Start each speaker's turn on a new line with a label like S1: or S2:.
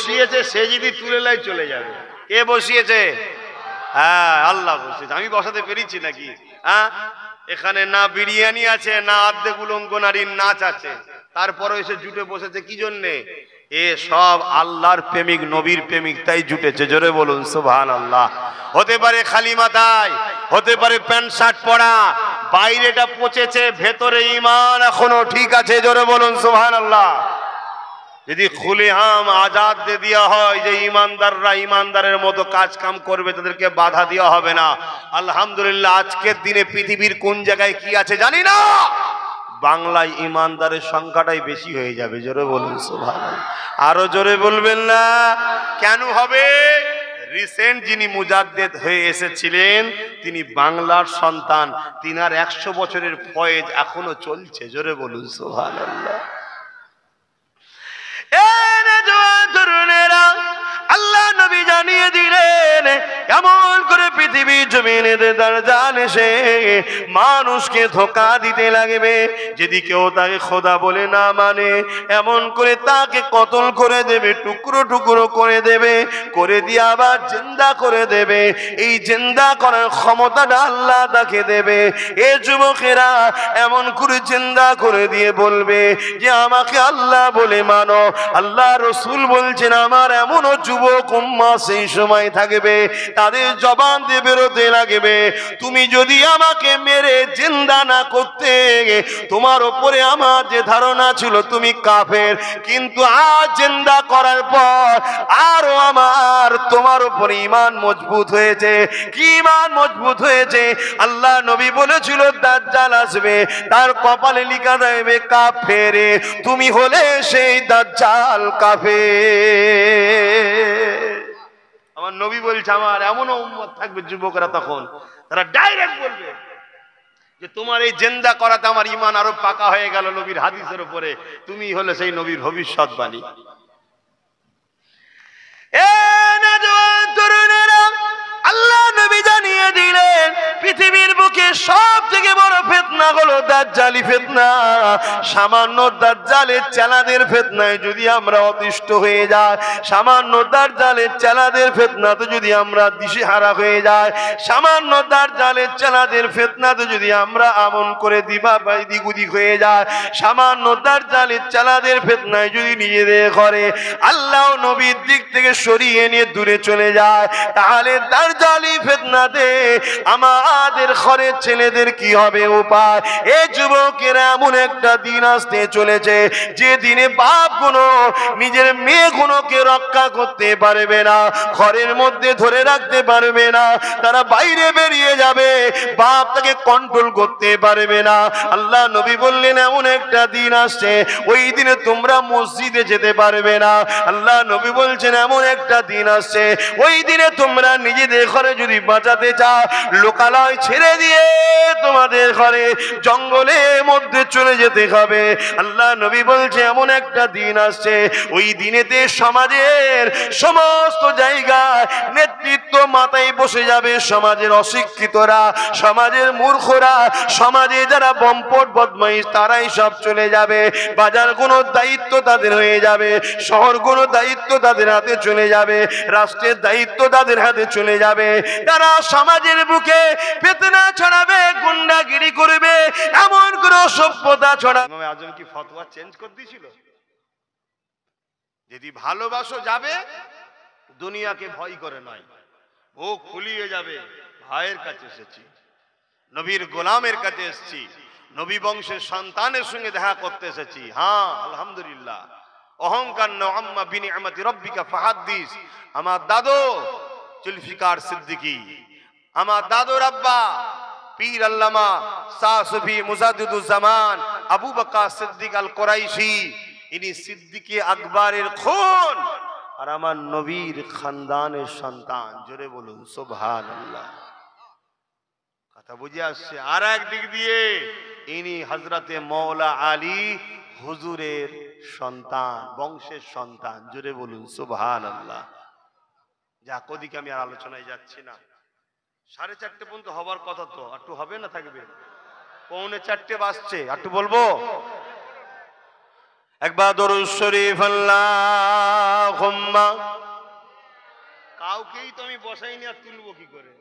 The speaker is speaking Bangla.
S1: বসিয়েছে সে যদি তুলে লাই চলে যাবে। কে বসিয়েছে? হ্যাঁ, আল্লাহ বসিয়েছে। আমি বসাতে পেরেছি নাকি? হ্যাঁ, এখানে না বিরিয়ানি আছে, না আর্ধেক উলঙ্গ নারীর নাচ আছে, তারপরে এসে জুটে বসেছে কি জন্যে? এ সব আল্লাহর প্রেমিক, নবীর প্রেমিক, তাই জুটেছে। জোরে বলুন সুবহানাল্লাহ। হতে পারে খালি মাথায়, হতে পারে প্যান্ট শার্ট পরা, বাইরেটা পচেছে, ভেতরে ঈমান এখনো ঠিক আছে। জোরে বলুন সুবহানাল্লাহ। যদি খুলে আম আজাদ দিয়ে দেওয়া হয় যে ইমানদাররা ইমানদারের মতো কাজ কাম করবে, তাদেরকে বাধা দেওয়া হবে না। আলহামদুলিল্লাহ, আজকের দিনে পৃথিবীর কোন জায়গায় কি আছে জানি না, বাংলায় ইমানদারের সংখ্যাটাই বেশি হয়ে যাবে। জোরে বলুন সুবহানাল্লাহ। আরো জোরে বলবেন না? কেন হবে? রিসেন্ট যিনি মুজাদ্দেদ হয়ে এসেছিলেন তিনি বাংলার সন্তান, তিনার 100 বছরের ফয়েজ এখনো চলছে। জোরে বলুন সুবহানাল্লাহ। আল্লাহ নবী জানিয়ে দিলেন এমন করে পৃথিবীর জমিনে দাজ্জাল এসে মানুষকে ধোঁকা দিতে লাগবে। যদি কেউ তাকে খোদা বলে না মানে, এমন করে তাকে কতল করে দেবে, টুকরো টুকরো করে দেবে, করে দিয়ে আবার জিন্দা করে দেবে। এই জিন্দা করার ক্ষমতাটা আল্লাহ তাকে দেবে। এ যুবকেরা এমন করে জিন্দা করে দিয়ে বলবে যে আমাকে আল্লাহ বলে মানো। আল্লাহ রসুল বলছেন আমার এমনও যুবক উম্মাহ সেই সময় থাকবে, তাদের জবান দিয়ে বেরোতে লাগবে, তুমি যদি আমাকে মেরে জিন্দা না করতে, তোমার উপরে আমার যে ধারণা ছিল তুমি কাফের, কিন্তু আজ জিন্দা করার পর আরো আমার তোমার উপরে ঈমান মজবুত হয়েছে। কি ঈমান মজবুত হয়েছে? আল্লাহ নবী বলেছিল দাজ্জাল আসবে, তার কপালে লিখা থাকবে কাফের। তুমি হলে সেই দাজ্জাল কাফের। আমার নবী বলছে আমার এমনও উম্মত থাকবে যুবকরা, তখন তারা ডাইরেক্ট বলবে যে তোমার এই জিন্দা করাতে আমার ঈমান আরো পাকা হয়ে গেল নবীর হাদিসের উপরে, তুমি হলে সেই নবীর ভবিষ্যৎবাণী। আল্লাহ নবী জানিয়ে দিলেন পৃথিবীর বুকে সব থেকে বড় ফিতনা হলো দাজ্জালি ফিতনা। সামান্য দাজ্জালের চেলাদের ফিতনায় যদি আমরা অতিষ্ঠ হয়ে যাই, সামান্য দাজ্জালের চেলাদের ফিতনাতে যদি আমরা দিশেহারা হয়ে যাই, সামান্য দাজ্জালের চেলাদের ফিতনাতে যদি আমরা আমন করে দিবা দিক উদিক হয়ে যায়, সামান্য দাজ্জালের চেলাদের ফিতনায় যদি নিজেদের ঘরে আল্লাহ নবীর দিক থেকে সরিয়ে নিয়ে দূরে চলে যায়, তাহলে দাজ্জালি ফিতনাতে আমাদের ঘরের ছেলেদের কি হবে উপায়? এই যুবকেরা এমন একটা দিন আসতে চলেছে যে দিনে বাপ গুলো নিজের মেয়ে গুলোকে রক্ষা করতে পারবে না, ঘরের মধ্যে ধরে রাখতে পারবে না, তারা বাইরে বেরিয়ে যাবে, বাপ তাকে কন্ট্রোল করতে পারবে না। আল্লাহ নবী বললেন এমন একটা দিন আসছে ওই দিনে তোমরা মসজিদে যেতে পারবে না। আল্লাহ নবী বলছেন এমন একটা দিন আসছে ওই দিনে তোমরা নিজেদের ঘরে যদি বাঁচাতে চাও, লোকালয় ছেড়ে দিয়ে তোমাদের ঘরে জঙ্গলের মধ্যে চলে যেতে হবে। আল্লাহ নবী বলছে এমন একটা দিন আসছে ওই দিনেতে সমাজের সমস্ত জায়গায় নেতৃত্ব মাথায় বসে যাবে সমাজের অশিক্ষিতরা, সমাজের মূর্খরা, সমাজে যারা বম্পট বদমাইশ তারাই সব চলে যাবে। বাজার কোনো দায়িত্ব তাদের হয়ে যাবে, শহর কোনো দায়িত্ব তাদের হাতে চলে যাবে, রাষ্ট্রের দায়িত্ব তাদের হাতে চলে যাবে। তারা সমাজের বুকে ফিতনা ছড়াবে, গুন্ডাগিরি করবে, এমন কোন সভ্যতা ছড়াবে। ইমাম আজম কি ফতোয়া চেঞ্জ করে দিয়েছিল? যদি ভালোবাসো যাবে, দুনিয়াকে ভয় করে নয়, ও খুলিয়ে যাবে। ভাইয়ের কাছে এসেছি, নবীর গোলামের কাছে এসেছি, নবী বংশের সন্তানের সঙ্গে দেখা করতে এসেছি। হ্যাঁ আলহামদুলিল্লাহ, অহংকার ন আম্মা বিনিআমাতি রাব্বিকা ফাহাদ্দিস। আমার দাদু জুলফিকার সিদ্দিকী, আমার দাদুর আব্বা পীর আল্লামা শাহ সুফি মুজাদ্দিদুজ জামান আবু বকর সিদ্দিক আল কুরাইশি, ইনি সিদ্দিকে আকবরের খুন আর আমার নবীর খানদানের সন্তান। জোরে বলুন সুবহানাল্লাহ। কথা বুঝে আসছে? আর এক দিক দিয়ে ইনি হযরতে মওলা আলী হুজুরের সন্তান, বংশের সন্তান। জোরে বলুন সুবহানাল্লাহ। যাক, ওদিকে আমি আর আলোচনায় যাচ্ছি না। 4:30 পর্যন্ত হবার কথা, তো একটু হবে না থাকবে? 3:45 বাজছে, একটু বলবো। একবার দরুদ শরীফ আল্লাহুম্মা। কাউকেই তো আমি বসাইনি, আর তুলবো কি করে?